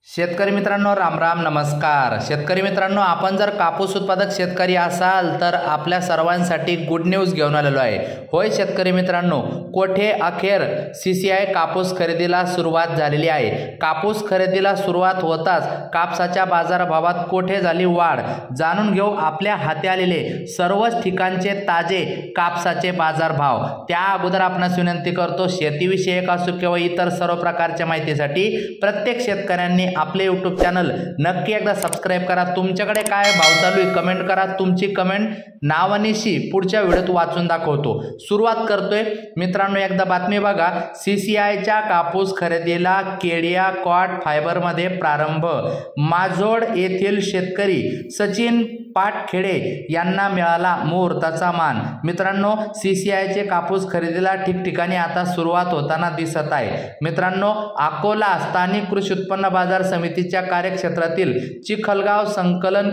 शेतकरी मित्रांनो राम राम नमस्कार। शेतकरी मित्रांनो, आपण जर कापूस उत्पादक शेतकरी असाल तर आपल्या सर्वांसाठी गुड न्यूज घेऊन आलेलो आहे। होय शेतकरी मित्रांनो, कोठे अखेर CCI कापूस खरेदीला सुरुवात झालेली आहे। कापूस खरेदीला सुरुवात होताच कापसाच्या बाजारभावात कोठे झाली वाढ, जाणून घेऊ आपल्या हाती आलेले सर्वच ठिकाणचे ताजे कापसाचे बाजारभाव। त्या अगोदर आपणास विनंती करतो, शेतीविषयक असो किंवा इतर सर्व प्रकारच्या माहितीसाठी प्रत्येक शेतकऱ्यांनी आपले YouTube चॅनल नक्की एकदा सबस्क्राइब करा। तुमच्याकडे काय भाव चालू आहे कमेंट करा। तुमची कमेंट नावानिशी पुढच्या व्हिडिओत वाचून दाखवतो। सुरुवात करतोय मित्रांनो, एकदा बातमी बघा। CCIच्या कापूस खरेदीला केडिया कॉट फायबर मध्ये प्रारंभ। माजोड येथील शेतकरी सचिन पाटखेडे यांना मिळाला मुहूर्ताचा मान। मित्रांनो, CCIचे कापूस खरेदीला ठिकठिकाणी आता सुरुवात होताना दिसत आहे। मित्रांनो, अकोला स्थानिक कृषी उत्पन्न बाजार समितीच्या कार्यक्षेत्रातील चिखलगाव संकलन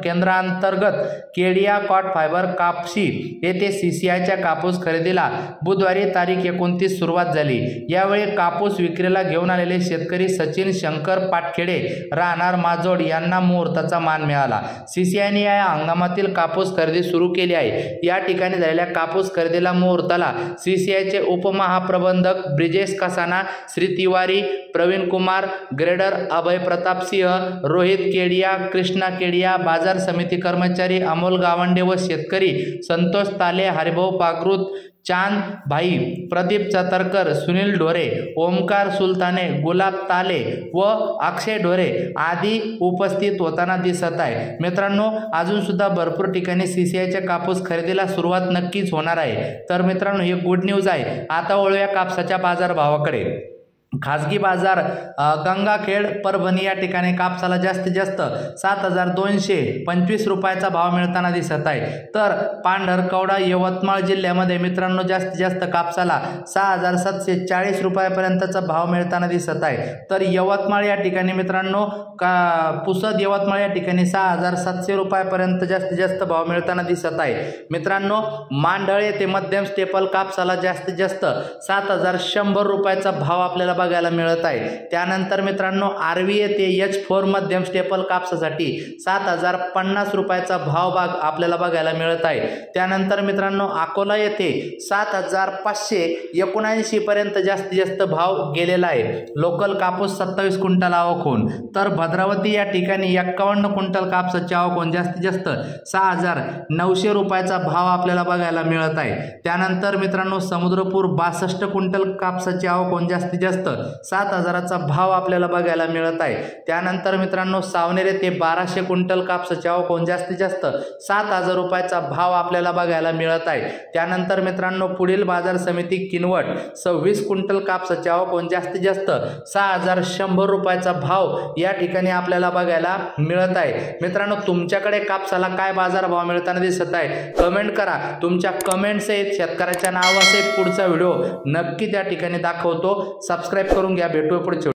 केंद्रांतर्गत केडिया कॉट फायबर कापशी येथे CCIच्या कापूस खरेदीला बुधवारी तारीख 29 सुरुवात झाली। यावेळी कापूस विक्रीला घेऊन आलेले शेतकरी सचिन शंकर पाटखेडे राहणार माजोड यांना मुहूर्ताचा मान मिळाला। CCIने या हंगामातील कापूस खरेदी सुरू केली आहे। या ठिकाणी झालेल्या कापूस खरेदीला मुहूर्ताला CCIचे उपमहाप्रबंधक ब्रिजेश कसाना, श्री तिवारी, प्रवीण कुमार, ग्रेडर अभय प्रताप सिंह, रोहित केडिया, कृष्णा केडिया, बाजार समिती कर्मचारी अमोल गावंडे व शेतकरी संतोष ताले, हरिभाऊ पागृत, चांद भाई, प्रदीप चतरकर, सुनील ढोरे, ओमकार सुलताने, गुलाब ताले व अक्षय ढोरे आदी उपस्थित होताना दिसत आहे। मित्रांनो, अजून सुद्धा भरपूर ठिकाणी CCIच्या कापूस खरेदीला सुरुवात नक्कीच होणार आहे। तर मित्रांनो, हे गुड न्यूज आहे। आता वळूया कापसाच्या बाजारभावाकडे। खाजगी बाजार गंगाखेड परभणी या ठिकाणी कापसाला जास्तीत जास्त 7225 रुपयाचा भाव मिळताना दिसत आहे। तर पांढरकवडा यवतमाळ जिल्ह्यामध्ये मित्रांनो जास्तीत जास्त कापसाला 6740 रुपयापर्यंतचा भाव मिळताना दिसत आहे। तर यवतमाळ या ठिकाणी मित्रांनो पुसद यवतमाळ या ठिकाणी 6700 रुपयापर्यंत जास्तीत जास्त भाव मिळताना दिसत आहे। मित्रांनो, मांडळ येथे मध्यम स्टेपल कापसाला जास्तीत जास्त 7100 रुपयाचा भाव आपल्याला बघायला मिळत आहे। त्यानंतर मित्रांनो आरवी येथे H4 मध्यम स्टेपल कापसासाठी 7050 रुपयाचा भाव आपल्याला बघायला मिळत आहे। त्यानंतर मित्रांनो अकोला येथे 7579 पर्यंत जास्तीत जास्त भाव गेलेला आहे। लोकल कापूस 27 क्विंटल आवक होऊन, तर भद्रावती या ठिकाणी 51 क्विंटल कापसाची आवक होऊन जास्तीत जास्त 6900 रुपयाचा भाव आपल्याला बघायला मिळत आहे। त्यानंतर मित्रांनो समुद्रपूर 62 क्विंटल कापसाची आवक होऊन जास्तीत जास्त 7000चा भाव आपल्याला बघायला मिळत आहे। त्यानंतर मित्रांनो सावनेर येथे 1200 क्विंटल कापसाची आवक होऊन जास्तीत जास्त 7000 रुपयाचा भाव आपल्याला बघायला मिळत आहे। त्यानंतर मित्रांनो पुढील बाजार समिती किनवट 26 क्विंटल कापसाची आवक होऊन जास्तीत जास्त 6100 रुपयाचा भाव या ठिकाणी आपल्याला बघायला मिळत आहे। मित्रांनो, तुमच्याकडे कापसाला काय बाजारभाव मिळताना दिसत आहे कमेंट करा। तुमच्या कमेंट्स आहेत शेतकऱ्याच्या नावासहित पुढचा व्हिडिओ नक्की त्या ठिकाणी दाखवतो। सबस्क्राइब करून घ्या। भेटूया पुढच्या